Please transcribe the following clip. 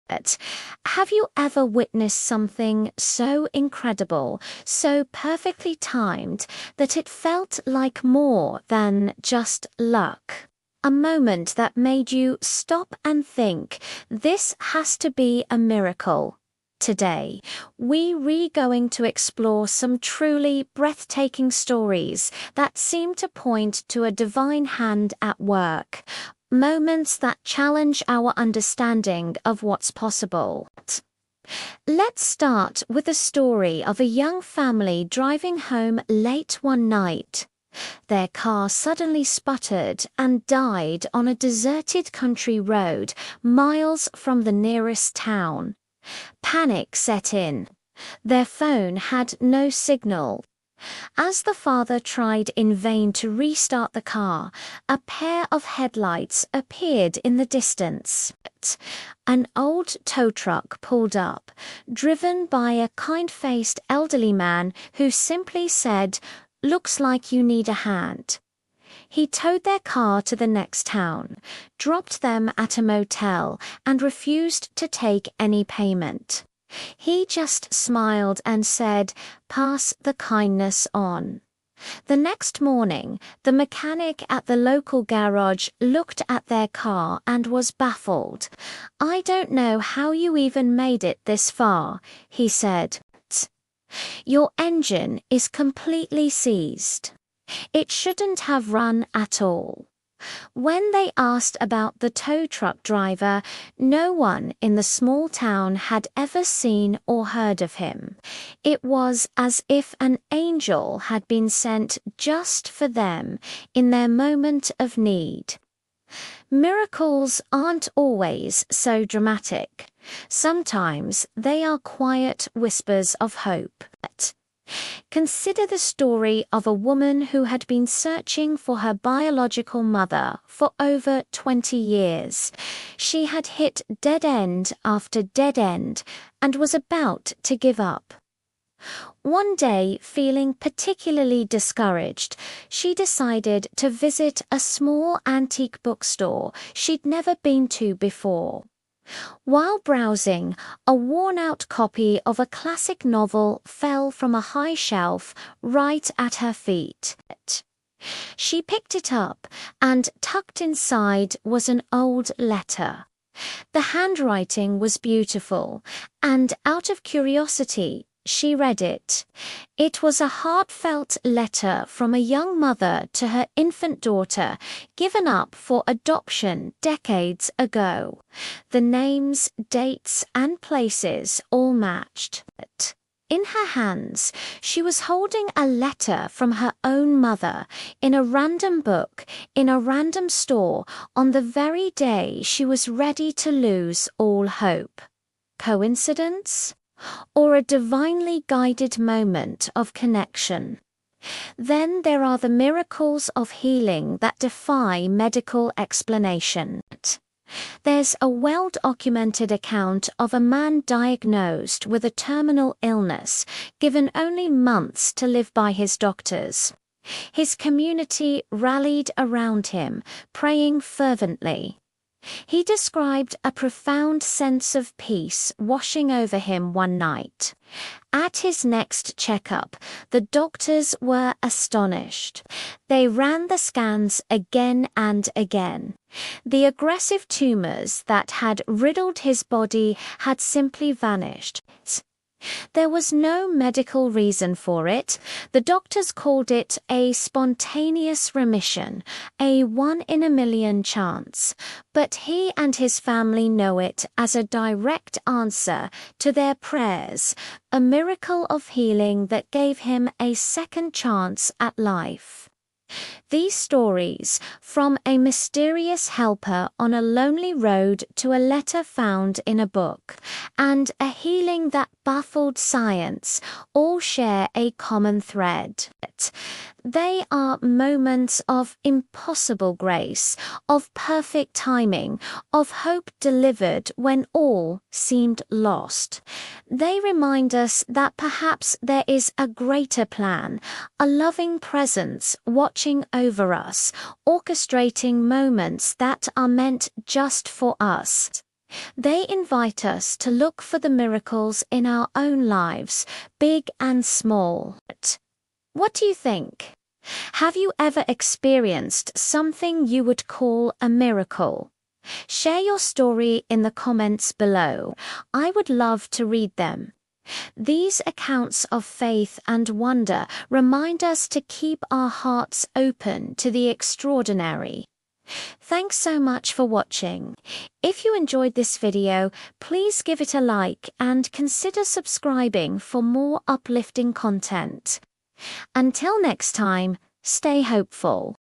But have you ever witnessed something so incredible, so perfectly timed, that it felt like more than just luck? A moment that made you stop and think, this has to be a miracle. Today, we're going to explore some truly breathtaking stories that seem to point to a divine hand at work. Moments that challenge our understanding of what's possible. Let's start with the story of a young family driving home late one night. Their car suddenly sputtered and died on a deserted country road miles from the nearest town. Panic set in. Their phone had no signal. As the father tried in vain to restart the car, a pair of headlights appeared in the distance. An old tow truck pulled up, driven by a kind-faced elderly man who simply said, "Looks like you need a hand." He towed their car to the next town, dropped them at a motel, and refused to take any payment. He just smiled and said, "Pass the kindness on." The next morning, the mechanic at the local garage looked at their car and was baffled. "I don't know how you even made it this far," he said. "Your engine is completely seized. It shouldn't have run at all." When they asked about the tow truck driver, no one in the small town had ever seen or heard of him. It was as if an angel had been sent just for them in their moment of need. Miracles aren't always so dramatic. Sometimes they are quiet whispers of hope. Consider the story of a woman who had been searching for her biological mother for over 20 years. She had hit dead end after dead end and was about to give up. One day, feeling particularly discouraged, she decided to visit a small antique bookstore she'd never been to before. While browsing, a worn-out copy of a classic novel fell from a high shelf right at her feet. She picked it up, and tucked inside was an old letter. The handwriting was beautiful, and out of curiosity, she read it. It was a heartfelt letter from a young mother to her infant daughter, given up for adoption decades ago. The names, dates, and places all matched. In her hands, she was holding a letter from her own mother in a random book in a random store on the very day she was ready to lose all hope. Coincidence? Or a divinely guided moment of connection? Then there are the miracles of healing that defy medical explanation. There's a well-documented account of a man diagnosed with a terminal illness, given only months to live by his doctors. His community rallied around him, praying fervently. He described a profound sense of peace washing over him one night. At his next checkup, the doctors were astonished. They ran the scans again and again. The aggressive tumors that had riddled his body had simply vanished. There was no medical reason for it. The doctors called it a spontaneous remission, a 1 in a million chance. But he and his family know it as a direct answer to their prayers, a miracle of healing that gave him a second chance at life. These stories, from a mysterious helper on a lonely road to a letter found in a book, and a healing that baffled science, all share a common thread. They are moments of impossible grace, of perfect timing, of hope delivered when all seemed lost. They remind us that perhaps there is a greater plan, a loving presence watching over us, orchestrating moments that are meant just for us. They invite us to look for the miracles in our own lives, big and small. What do you think? Have you ever experienced something you would call a miracle? Share your story in the comments below. I would love to read them. These accounts of faith and wonder remind us to keep our hearts open to the extraordinary. Thanks so much for watching. If you enjoyed this video, please give it a like and consider subscribing for more uplifting content. Until next time, stay hopeful.